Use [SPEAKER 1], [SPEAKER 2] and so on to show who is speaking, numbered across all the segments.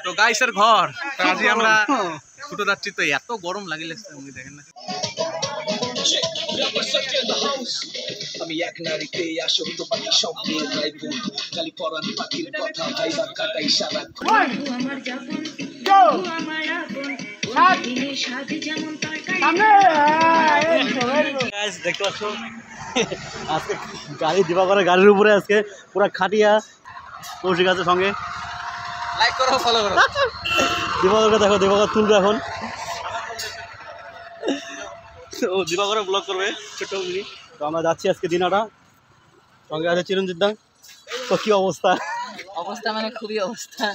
[SPEAKER 1] তো গাইসের ঘর আজই আমরা ছুটে যাচ্ছি। তো এত গরম লাগিলে দেখেন না আমি এক নারীতে আসক্ত পাখি স্বপ্নে রাইপুর খালি পরাণ পাখির কথা ভাইবার কাটাই সারা আমার যখন আমার আপন দিনের সাথে যেমন গাইস দেখতে পাচ্ছ আজকে গাড়ি দিবাকরের গাড়ির উপরে আজকে পুরো খাটিয়া কৌশিক আছে সঙ্গে। লাইক করো ফলো করো। দিবাকরকে দেখো, দিবাকর তুলবে এখন। ও দিবাকরে ব্লগ করবে ছোট্ট মিনি। তো আমরা যাচ্ছি আজকে দিনাটা, সঙ্গে আছে চিরঞ্জিত দা। তো কি অবস্থা?
[SPEAKER 2] অবস্থা মানে খুবই অবস্থা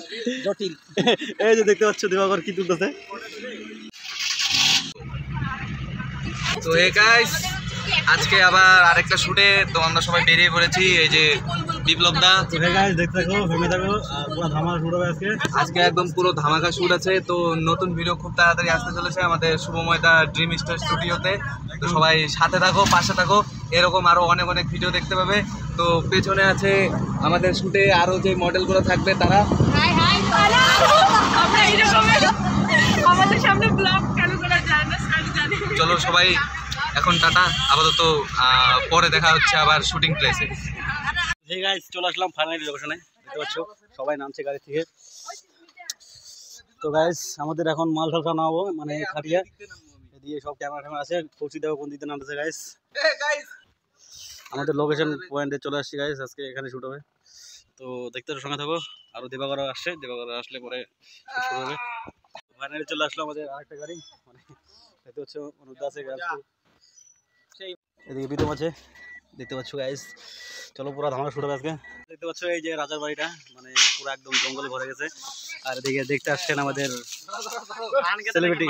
[SPEAKER 2] জটিল।
[SPEAKER 1] এই যে দেখতে পাচ্ছ দিবাকর কি তুলতেছে। তো হে গাইস, আজকে আবার আরেকটা শুটে তো আমরা সবাই বেরিয়ে পড়েছি। এই যে বিপ্লব দা। তো হে গাইস দেখতে থাকো, ভেবে থাকো, পুরো ধামাকা শুট হবে আজকে। আজকে একদম পুরো ধামাকা শুট আছে। তো নতুন ভিডিও খুব তাড়াতাড়ি আসতে চলেছে আমাদের শুভময়দা ড্রিম স্টার স্টুডিওতে। তো সবাই সাথে থাকো, পাশে থাকো, এরকম আরো অনেক অনেক ভিডিও দেখতে পাবে। তো পেছনে আছে আমাদের শুটে আরো যে মডেলগুলো থাকবে তারা।
[SPEAKER 2] হাই হাই আমরা এইরকমের আমাদের সামনে ব্লগ কেন করা যায় না স্যার জানে।
[SPEAKER 1] চলো সবাই এখন টাটা, আপাতত পরে দেখা হচ্ছে আবার শুটিং প্লেসে। হে গাইস, চলে আসলাম ফাইনালি লোকেশনে। দেখতে পাচ্ছ সবাই নামছে গাড়ি থেকে। তো গাইস আমাদের এখন মাল ঠাল নামাবো, মানে খাটিয়া এদিকে সব ক্যামেরা ট্যামেরা আছে। কৌশিক দেখো কোন দিকে নামতেছে গাইস। আমাদের লোকেশন পয়েন্টে চলে আসছি গাইস, আজকে এখানে শুট হবে। তো দেখতে সঙ্গে থাকো। আরো দিবাকর আসছে, দিবাকর আসলে পরে শুরু হবে। ফাইনালি চলে আসলো আমাদের আরেকটা গাড়ি, মানে দেখতে পাচ্ছ অনুদা আছে, এদিকে বিতম আছে দেখতে পাচ্ছ গাইস। চলো পুরো ধামাকা শুরু হবে আজকে। দেখতে পাচ্ছ এই যে রাজার বাড়িটা, মানে পুরো একদম জঙ্গলে ভরে গেছে। আর এদিকে দেখতে আসছেন আমাদের সেলিব্রিটি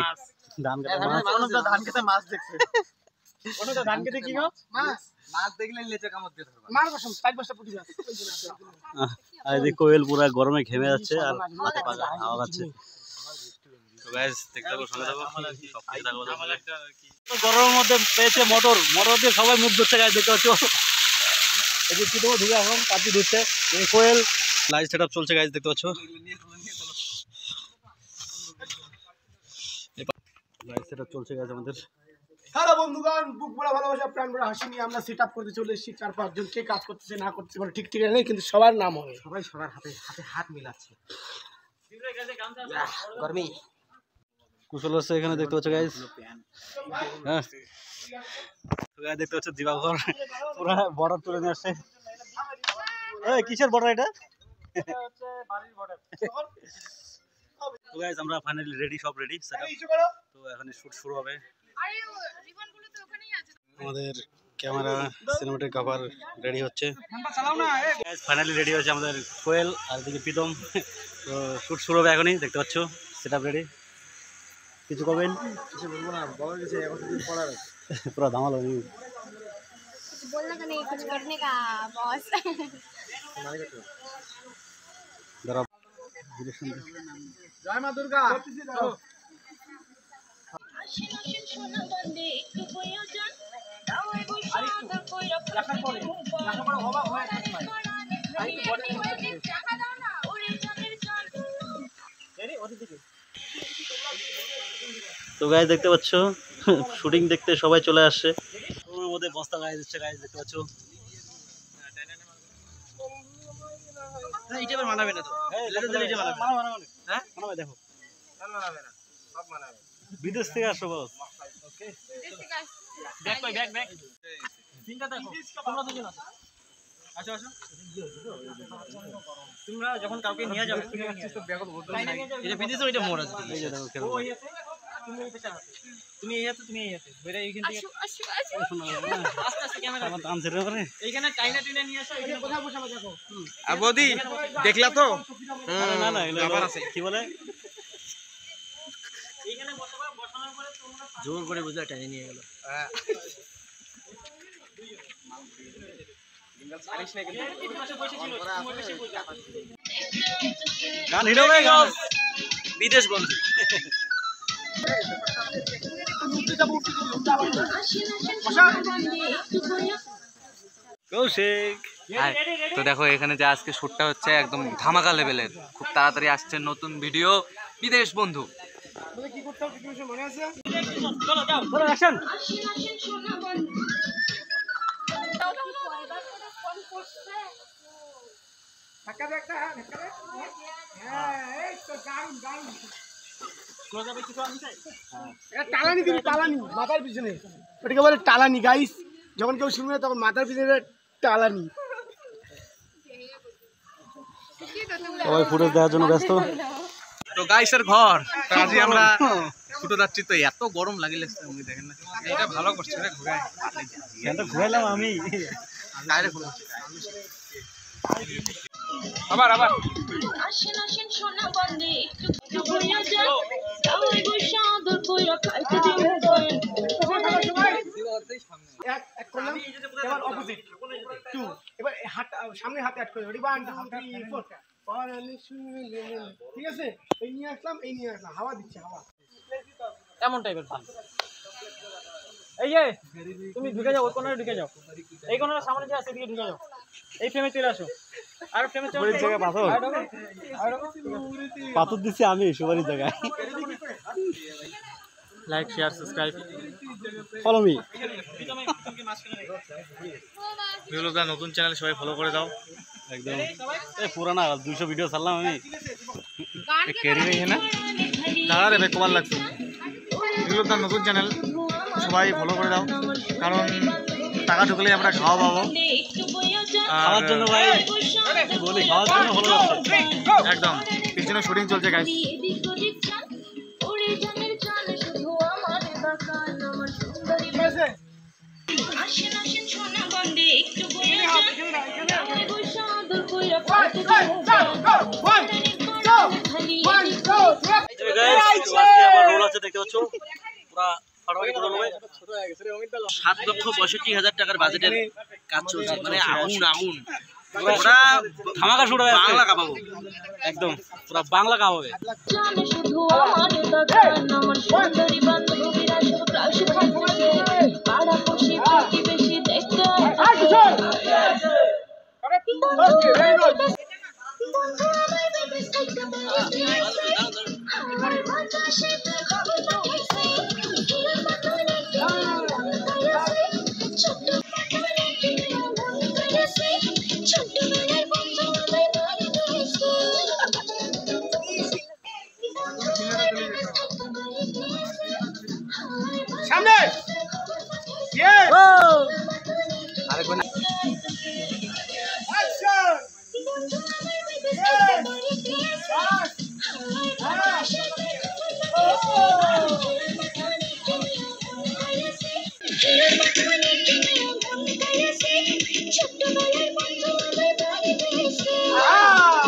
[SPEAKER 1] ধান কাটা মাছ। অনুদা ধান কেটে মাছ দেখছে। অনুদা ধান কেটে কি গো? মাছ মাছ দেখলে লেচা কামড় দিয়ে ধরবা। মার কসম 5-5টা পুটি মাছ। আর এদিকে কোয়েল পুরো গরমে ঘেমে যাচ্ছে আর হাতে পাকা হাওয়া খাচ্ছে। তো গাইস দেখতে পাবো, সঙ্গে থাকো, সব কিছু থাকবো। গরমের মধ্যে পেয়েছে মোটর, মোটর দিয়ে সবাই মুখ ধরছে গাইস দেখতে পাচ্ছ। এই যে কি দেবো ঢুকে এখন কাটি ধরছে। কোয়েল লাইট সেট আপ চলছে গাইস দেখতে পাচ্ছ। লাইট সেট আপ চলছে গাইস আমাদের।
[SPEAKER 3] হ্যালো বন্ধুগণ, বুক ভরা ভালোবাসা প্রাণ ভরা হাসি নিয়ে আমরা সেট আপ করতে চলে এসেছি। 4-5 জন কে কাজ করতেছে না করতেছে মানে ঠিক নেই, কিন্তু সবার নাম হবে। সবাই সবার হাতে হাতে হাত মিলাচ্ছে। গরমি
[SPEAKER 1] কুশল আছে এখানে দেখতে পাচ্ছ গাইস। হ্যাঁ তো গাইস দেখতে পাচ্ছ দিবাকর পুরো বর্ডার তুলে নিয়ে আসছে। এই কিসের বর্ডার এটা? এটা হচ্ছে বাড়ির বর্ডার। তো গাইস আমরা ফাইনালি রেডি, সব রেডি সেটআপ। তো এখন শুট শুরু হবে।
[SPEAKER 2] আরে রিবনগুলো তো ওখানেই আছে।
[SPEAKER 1] আমাদের ক্যামেরা সিনেমেটিক কভার রেডি হচ্ছে। গাইস ফাইনালি রেডি হচ্ছে আমাদের কোয়েল আর এদিকে প্রীতম। তো শুট শুরু হবে এখনই, দেখতে পাচ্ছ সেটআপ রেডি। কিছু করবেন?
[SPEAKER 3] কিছু বলবো না, বলার কিছু এখন দিন পড়ার আছে।
[SPEAKER 1] পুরো ধামাল হবে।
[SPEAKER 2] कुछ बोलना का नहीं, कुछ करने का बॉस।
[SPEAKER 1] দাঁড়াও
[SPEAKER 3] জয় মা দুর্গা।
[SPEAKER 1] তো গাইস দেখতে পাচ্ছ শুটিং দেখতে সবাই চলে আসছে। ওর মধ্যে বস্তা গাইস হচ্ছে গাইস দেখতে পাচ্ছ। এইটা এবার মানাবে না তো। লেটে দিলে এটা মানাবে। মানাবে। হ্যাঁ মানাবে, দেখো মানাবে না, সব মানাবে। বিদেশ থেকে আসো বস। ওকে ব্যাক বাই ব্যাক তিনটা দেখো, তোমরা দুজন আসো। আসো আসো, তোমরা যখন কাউকে নিয়ে যাবে এটা বিদেশে ওইটা মোড় আছে। এই যে দেখো কেমন ওই আছে, তুমি এই পেছনে আছো, তুমি এই আছে, তুমি এই আছে, বেটা এইখান থেকে আসো আসো আস্তে আস্তে ক্যামেরা আমার দাম ছেড়ে করে এইখানে টাইনা টিনা নিয়ে আসো। এখানে কোথায় বসাবো দেখো। আর বৌদি দেখলা তো? না না আবার আছে কি বলে, এইখানে বসাবো, বসানোর পরে তোমরা জোর করে বুঝা টাইনা নিয়ে গেল। গান হিট হবে গাছ বিদেশ বন্ধু। কৌশিক
[SPEAKER 4] তো দেখো এখানে যে আজকে শ্যুটটা হচ্ছে একদম ধামাকা লেভেলের, খুব তাড়াতাড়ি আসছে নতুন ভিডিও বিদেশ বন্ধু।
[SPEAKER 3] কি করতে হবে কিছু মনে আছে?
[SPEAKER 1] চলো অ্যাকশন।
[SPEAKER 3] ধাক্কা দে একটা, ধাক্কা দে। হ্যাঁ, এই তো দারুণ দারুণ। এটা টালানি দিবি, টালানি মাথার পিছনে, ওটাকে বলে টালানি গাইস। যখন কেউ শুনবে তখন মাথার পিছনে টালানি।
[SPEAKER 1] সবাই ফুটেজ দেওয়ার জন্য ব্যস্ত।
[SPEAKER 4] তো গাইসের ঘর তো আজই আমরা ছুটে যাচ্ছি, তো এত গরম লাগিলে দেখেন না, এটা ভালো করছে রে ঘুরে
[SPEAKER 1] ফ্যানটা ঘুরাইলাম আমি।
[SPEAKER 4] আবার আবার
[SPEAKER 2] আসেন আসেন সোনা বন্দে একটু বইয়া যান গাওয়াই বৈশা আদর কইরা খাইতে দিন
[SPEAKER 3] এক এক করলাম, এবার অপোজিট 2, এবার হাতটা সামনে হাতে অ্যাড করে 1 2 3 4 ঠিক আছে। এই নিয়ে আসলাম, এই নিয়ে আসলাম, হাওয়া দিচ্ছে হাওয়া।
[SPEAKER 1] এমন টাইপের ফান। এই যে তুমি ঢুকে যাও, ওই কোণায় ঢুকে যাও, এই কোণার সামনে যে আছে এদিকে ঢুকে যাও, এই ফ্রেমে চলে আসো। আর ফ্রেমে চলে আসো। জায়গা পাথর পাথর দিছি আমি সবারই জায়গায়। Like share subscribe follow me.
[SPEAKER 4] বিপ্লবদা নতুন চ্যানেল সবাই ফলো করে দাও।
[SPEAKER 1] একদম এই পুরানা 200 ভিডিও ছাড়লাম আমি।
[SPEAKER 4] কেরি নেই না দাঁড়া রে ভাই, কবার লাগছে। বিপ্লবদার নতুন চ্যানেল সবাই ফলো করে দাও, কারণ টাকা ঢুকলেই আমরা খাওয়া পাবো।
[SPEAKER 1] খাওয়ার জন্য ভাই বলি, খাওয়ার জন্য ভালো লাগছে
[SPEAKER 4] একদম পিছনে শুটিং চলছে গাইস।
[SPEAKER 2] আসেন আসেন সোনা বন্দে একটু বইয়া যান গাওয়াই বৈশা আদর কইরা খাইতে দিন
[SPEAKER 1] রোল আছে দেখতে পাচ্ছ, পুরা ফাটাফাটি করে নেবে। 7,65,000 টাকার বাজেটের কাজ চলছে, মানে আগুন আগুন। ওরা ধামাকা শুরু হয়ে বাংলা কাঁপাবো, একদম পুরা বাংলা কাঁপাবে।
[SPEAKER 2] জানে শুধু আমার বাগান আমার সুন্দরী বান্ধবীরা সব ক্রাশ খাচ্ছে পাড়া পড়শি প্রতিবেশী দেখতে বন্ধু আমার বেশ একটা আমার বাতাসে খবর পাঠাইছে হিরোর মতন ছোট্ট ছোট্টবেলার বন্ধু আমার বাড়ি গেছে।
[SPEAKER 3] সামনে ইয়েস
[SPEAKER 4] আরেকবার
[SPEAKER 3] অ্যাকশন
[SPEAKER 2] ছোট্টবেলার বন্ধু আমার বাড়ি গেছে ছোট্টবেলার বন্ধু আমার বাড়ি গেছে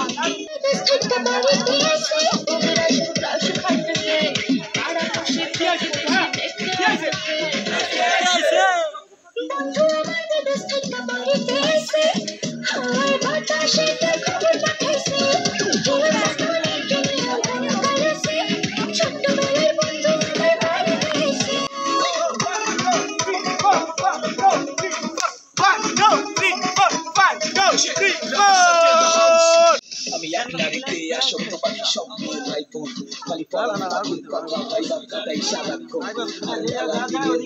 [SPEAKER 5] আমি এক নারীতে আসক্ত পাখি স্বপ্নের আইফোন খালি পড়ানো পাখির কথা ভাইবার কাটাই সারাক্ষণ আর মেলা দিনের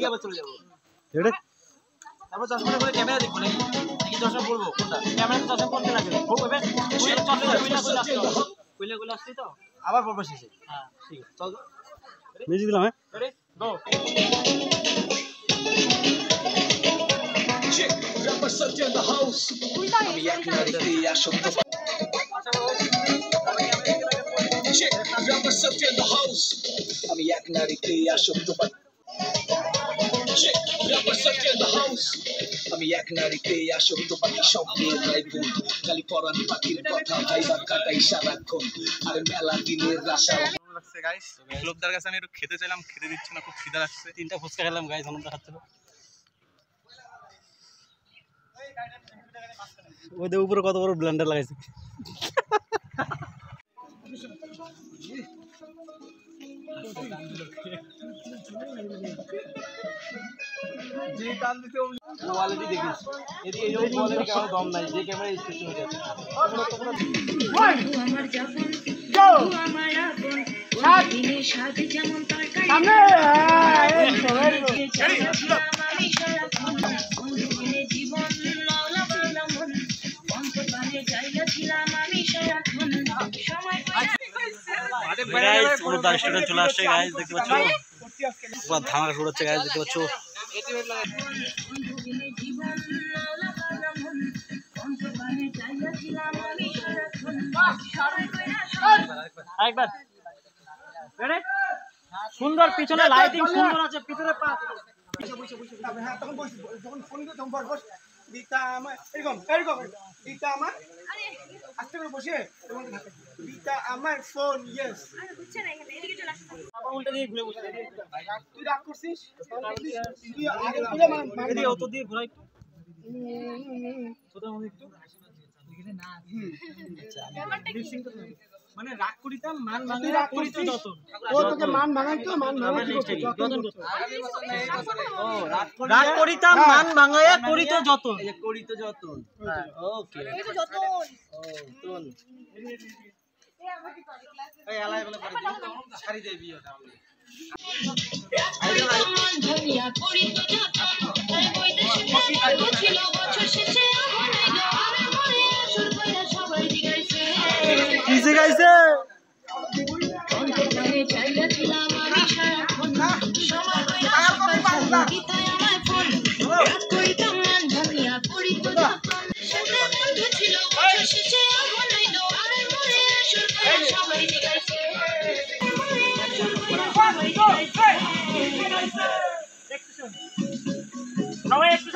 [SPEAKER 1] তারপর চশমা করে ক্যামেরা দেখবো নাকি চশমা পড়বো কোনটা ক্যামেরা চশমা পড়তে লাগে কইলে কইলে আসছি তো আবার পড়বো শেষে। হ্যাঁ ঠিক আছে চল মিউজিক দিলাম। হ্যাঁ রেডি গো।
[SPEAKER 5] আমি এক নারীতে আসক্ত আমি এক নারীতে আসক্ত আমি এক নারীতে আসক্ত পাখি স্বপ্নের আইফোন খালি পড়ানো পাখির কথা ভাইবার কাটাই সারাক্ষণ আর মেলা দিনের আশা
[SPEAKER 4] লাগছে গাইস। বিপ্লবদার কাছে আমি একটু খেতে চাইলাম, খেতে দিচ্ছে না, খুব খিদা লাগছে।
[SPEAKER 1] 3টা ফুচকা খেলাম গাইস, আনন্দ খাচ্ছিল। ওই উপরে কত বড় ব্লেন্ডার লাগাইছে। যে টান দিতে কোয়ালিটি দেখিস এদিকে এই কোয়ালিটি কারো দম নাই যে ক্যামেরা স্টেশন হয়ে যাচ্ছে
[SPEAKER 2] আমার যখন
[SPEAKER 3] গো
[SPEAKER 2] আমার আপন দিনের সাথে যেমন তরকারি
[SPEAKER 3] সামনে
[SPEAKER 2] আমি সারাক্ষণ বন্ধুকে জীবন মাওলা পাওলা মন অন্তর্বাণে জায়গা ছিলাম আমি সারাক্ষণ সময়
[SPEAKER 1] গাইস পুরো দা স্টুডেন্ট চলে আসছে গাইস দেখতে পাচ্ছো পুরো ধামাকা শুরু হচ্ছে গাইস দেখতে পাচ্ছো
[SPEAKER 2] বন্ধুকে জীবন মাওলা পাওলা মন অন্তর্বাণে জায়গা ছিলাম আমি সারাক্ষণ সময় কইরা
[SPEAKER 1] আরেকবার রেডি সুন্দর পিছনে লাইটিং সুন্দর আছে ভিতরে পা
[SPEAKER 3] হ্যাঁ তখন বসি যখন ফোন করে তখন বস দিতা আমার এরকম এরকম দিতা আমার আস্তে করে বসে তোমাকে হাতে দিতা আমার ফোন ইয়েস
[SPEAKER 1] বাবা উল্টা দিয়ে ঘুরে বসে
[SPEAKER 3] তুই রাগ করছিস তুই আগে পুরো
[SPEAKER 1] এদিকে অত দিয়ে ঘুরাই ছোট মনে একটু মানে রাগ করিতাম মান ভাঙে রাগ করিত যত
[SPEAKER 3] ও তোকে মান ভাঙাই তো মান ভাঙাই
[SPEAKER 1] ও রাগ করিতাম মান ভাঙায়া করিত যত এই যে করিত যত ওকে করিত যত ও তোন এই আলাই বলে ছাড়ি দেই বিয়ে
[SPEAKER 2] ধনিয়া করি তো যতন আরে বইতে শুনে ছিল বছর শেষে অহনাই আমার মনে আসর কইরা সবাই জিগাইছে
[SPEAKER 1] কিসে গাইছে
[SPEAKER 2] অন্তর্বাণে জায়গা ছিলাম আমি সারাক্ষণ সময় কইরা সকাল গীতায় আমার ফোন রাত করিতাম মান ধনিয়া করি তো যতন সাথে বন্ধু ছিল বছর শেষে অহনাই আমার মনে আসর কইরা সবাই জিগাইছে মনে আসর কইরা সবাই জিগাইছে
[SPEAKER 1] সবাই একটু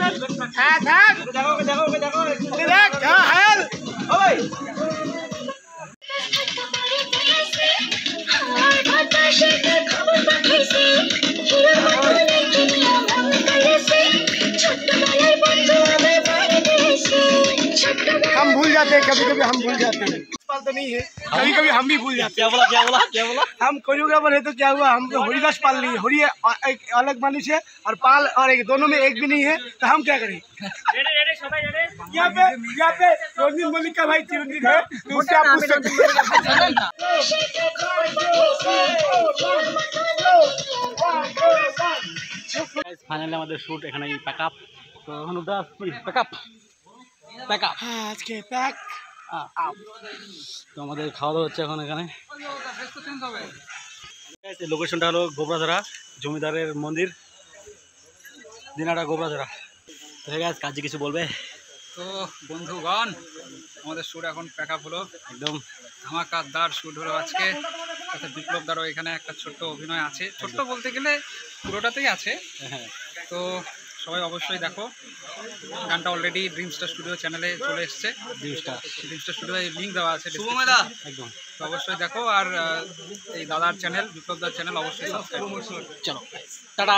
[SPEAKER 3] হ্যাঁ থাক
[SPEAKER 1] দেখো দেখো দেখো
[SPEAKER 3] ওকে দেখ হ্যাঁ হেল
[SPEAKER 1] ওই
[SPEAKER 2] আমার বাতাসে খবর পাঠাইছে হিরো বলে কিনলাম আমি কালেছে ছোট্টবেলায় বন্ধু আমার বাড়ি দিয়েছে ছোট্টবেলায়
[SPEAKER 3] हम भूल जाते हैं कभी कभी हम भूल जाते हैं पाल तो नहीं है कभी कभी हम भी भूल जाते
[SPEAKER 1] क्या बोला क्या बोला क्या बोला
[SPEAKER 3] हैं हम कोरियोग्राफर है तो क्या हुआ हम तो हरिदास पाल नहीं है हरि एक अलग मानिस है और पाल और एक दोनों में एक भी नहीं है तो हम क्या करें यहाँ पे रंजीत मलिक का भाई चिरंजीत है तो उससे आप पूछ सकते हैं
[SPEAKER 1] ফাইনালি আমাদের শুট এখানে প্যাকআপ তো এখন ওটা প্যাকআপ প্যাকআপ
[SPEAKER 3] आज के पैक
[SPEAKER 1] তো আমাদের খাওয়া দাওয়া হচ্ছে এখন এখানে লোকেশনটা হলো গোবরাঝাড়া জমিদারের মন্দির দিনাটা গোবরাঝাড়া তো ঠিক আছে কাজে কিছু বলবে
[SPEAKER 6] তো বন্ধুগণ আমাদের শ্যুট এখন প্যাক আপ হলো,
[SPEAKER 1] একদম
[SPEAKER 6] ধামাকাদার শ্যুট হলো আজকে। সাথে বিপ্লবদারও এখানে একটা ছোট্ট অভিনয় আছে, ছোট্ট বলতে গেলে পুরোটাতেই আছে।
[SPEAKER 1] হ্যাঁ
[SPEAKER 6] তো সবাই অবশ্যই দেখো, গানটা অলরেডি ড্রিমস্টার স্টুডিও চ্যানেলে চলে এসছে। ড্রিমস্টার স্টুডিও লিঙ্ক দেওয়া আছে,
[SPEAKER 1] একদম
[SPEAKER 6] তো অবশ্যই দেখো। আর এই দাদার চ্যানেল, বিপ্লবদার চ্যানেল অবশ্যই সাবস্ক্রাইব করো।
[SPEAKER 1] চলো টাটা।